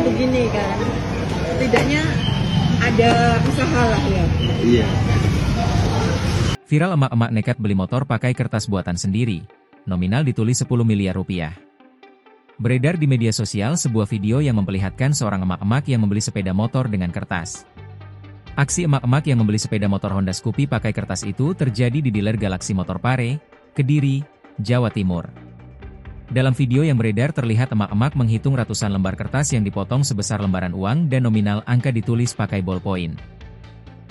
begini kan, setidaknya ada usaha lah ya. Iya. Viral emak-emak nekat beli motor pakai kertas buatan sendiri. Nominal ditulis 10 miliar rupiah. Beredar di media sosial sebuah video yang memperlihatkan seorang emak-emak yang membeli sepeda motor dengan kertas. Aksi emak-emak yang membeli sepeda motor Honda Scoopy pakai kertas itu terjadi di dealer Galaxy Motor Pare, Kediri, Jawa Timur. Dalam video yang beredar terlihat emak-emak menghitung ratusan lembar kertas yang dipotong sebesar lembaran uang dan nominal angka ditulis pakai ballpoint.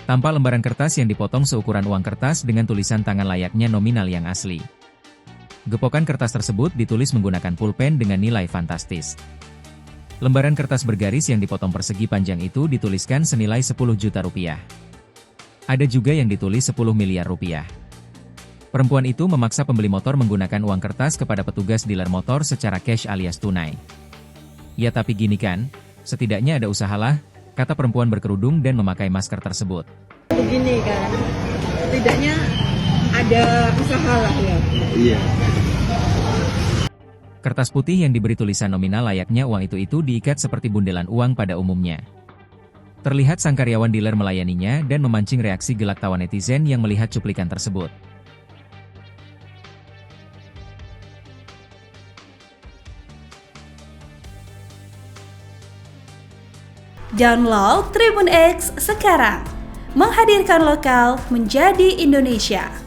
Tampak lembaran kertas yang dipotong seukuran uang kertas dengan tulisan tangan layaknya nominal yang asli. Gepokan kertas tersebut ditulis menggunakan pulpen dengan nilai fantastis. Lembaran kertas bergaris yang dipotong persegi panjang itu dituliskan senilai 10 juta rupiah. Ada juga yang ditulis 10 miliar rupiah. Perempuan itu memaksa pembeli motor menggunakan uang kertas kepada petugas dealer motor secara cash alias tunai. Ya tapi gini kan, setidaknya ada usahalah, kata perempuan berkerudung dan memakai masker tersebut. Begini kan, setidaknya ada usaha lah ya. Iya. Kertas putih yang diberi tulisan nominal layaknya uang itu diikat seperti bundelan uang pada umumnya. Terlihat sang karyawan dealer melayaninya dan memancing reaksi gelak tawa netizen yang melihat cuplikan tersebut. Download Tribun X sekarang, menghadirkan lokal menjadi Indonesia.